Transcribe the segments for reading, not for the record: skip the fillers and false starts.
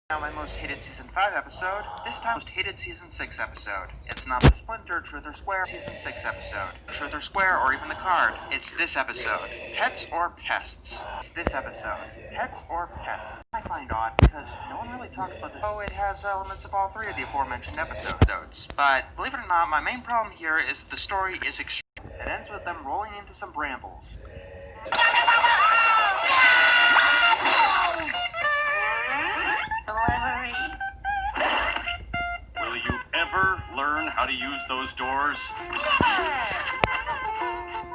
Now my most hated season 5 episode, this time most hated season 6 episode. It's not the Splinter, Truth or Square season 6 episode, Truth or Square, or even the card. It's this episode, Pets or Pests. It's this episode, Pets or Pests. I find odd because no one really talks about this. Oh, it has elements of all three of the aforementioned episodes. But believe it or not, my main problem here is that the story is extreme. It ends with them rolling into some brambles. Will you ever learn how to use those doors?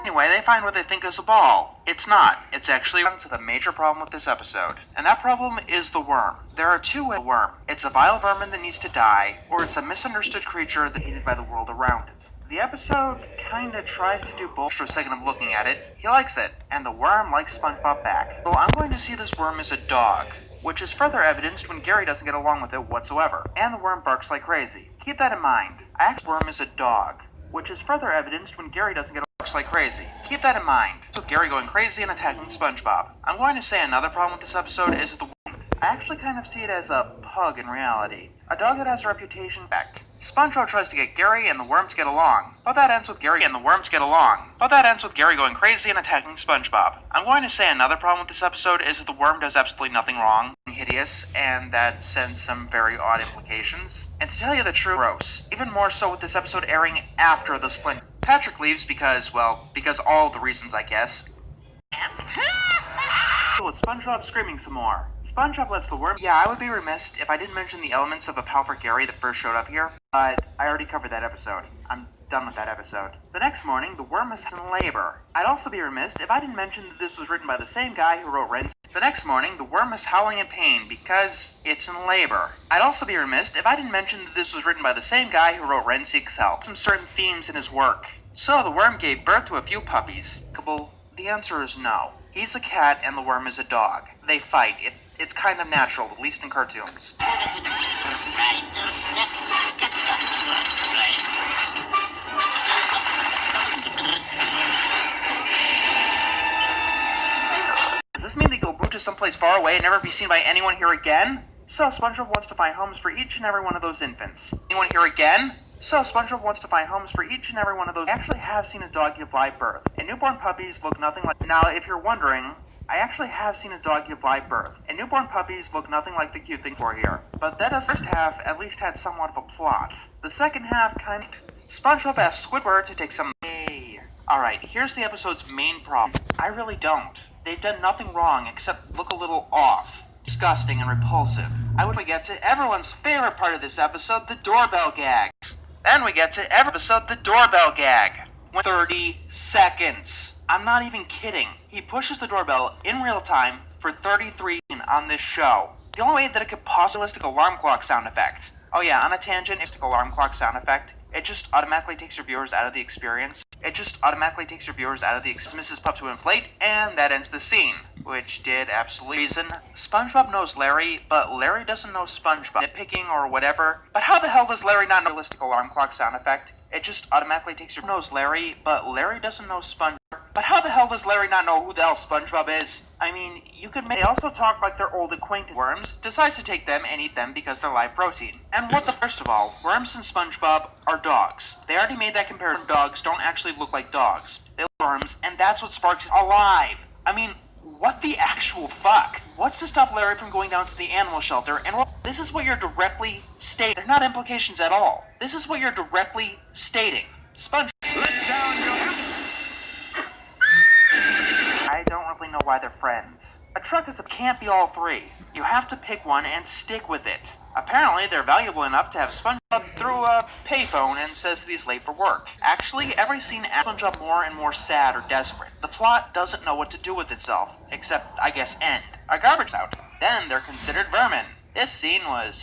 Anyway, they find what they think is a ball. It's not. It's actually the major problem with this episode. And that problem is the worm. There are two ways: worm. It's a vile vermin that needs to die, or it's a misunderstood creature that's hated by the world around it. The episode kinda tries to do both. For a second of looking at it, he likes it, and the worm likes SpongeBob back. So I'm going to see this worm as a dog, which is further evidenced when Gary doesn't get along with it whatsoever, and the worm barks like crazy. Keep that in mind. Worm is a dog, which is further evidenced when Gary doesn't get barks like crazy. Keep that in mind. So Gary going crazy and attacking SpongeBob. I'm going to say another problem with this episode is the I actually kind of see it as a pug in reality. A dog that has a reputation. SpongeBob tries to get Gary and the worm to get along, but that ends with Gary and the worm to get along. But that ends with Gary going crazy and attacking SpongeBob. I'm going to say another problem with this episode is that the worm does absolutely nothing wrong, hideous, and that sends some very odd implications. And to tell you the truth, gross. Even more so with this episode airing after the Splinter. Patrick leaves because all the reasons, I guess. With SpongeBob screaming some more. SpongeBob lets the worm. Yeah, I would be remiss if I didn't mention the elements of a pal for Gary that first showed up here. But I already covered that episode. I'm done with that episode. The next morning, the worm is in labor. I'd also be remiss if I didn't mention that this was written by the same guy who wrote Ren. The next morning, the worm is howling in pain because it's in labor. I'd also be remiss if I didn't mention that this was written by the same guy who wrote Ren Seeks Help. Some certain themes in his work. So the worm gave birth to a few puppies. The answer is no. He's a cat and the worm is a dog. They fight. It's kind of natural, at least in cartoons. Does this mean they go move to someplace far away and never be seen by anyone here again? So SpongeBob wants to find homes for each and every one of those infants. Anyone here again? So SpongeBob wants to find homes for each and every one of those. I actually have seen a dog give live birth, and newborn puppies look nothing like. Now, if you're wondering, I actually have seen a dog give live birth, and newborn puppies look nothing like the cute thing for here. But that first half at least had somewhat of a plot. The second half kind of. SpongeBob asks Squidward to take some. Hey. Alright, here's the episode's main problem. I really don't. They've done nothing wrong except look a little off. Disgusting and repulsive. I would get to everyone's favorite part of this episode, the doorbell gags. Then we get to every episode, the doorbell gag. 30 seconds. I'm not even kidding. He pushes the doorbell in real time for 33 on this show. The only way that it could possibly be a alarm clock sound effect. Oh yeah, on a tangent, it's alarm clock sound effect. It just automatically takes your viewers out of the experience. Mrs. Puff to inflate, and that ends the scene. Which did absolutely reason. SpongeBob knows Larry, but Larry doesn't know SpongeBob. Nitpicking or whatever. But how the hell does Larry not know realistic alarm clock sound effect? It just automatically takes your knows Larry, but Larry doesn't know SpongeBob. But how the hell does Larry not know who the hell SpongeBob is? I mean, you could make. They also talk like they're old acquaintances. Worms decides to take them and eat them because they're live protein. And first of all, Worms and SpongeBob are dogs. They already made that comparison. Dogs don't actually look like dogs. They look like worms, and that's what Sparks is alive. I mean, what the actual fuck? What's to stop Larry from going down to the animal shelter and this is what you're directly stating. They're not implications at all. This is what you're directly stating. SpongeBob. Let down your. I don't really know why they're friends. A truck can't be all three. You have to pick one and stick with it. Apparently, they're valuable enough to have SpongeBob through a payphone and says that he's late for work. Actually, every scene adds SpongeBob more and more sad or desperate. The plot doesn't know what to do with itself, except, I guess, end. Our garbage out. Then they're considered vermin. This scene was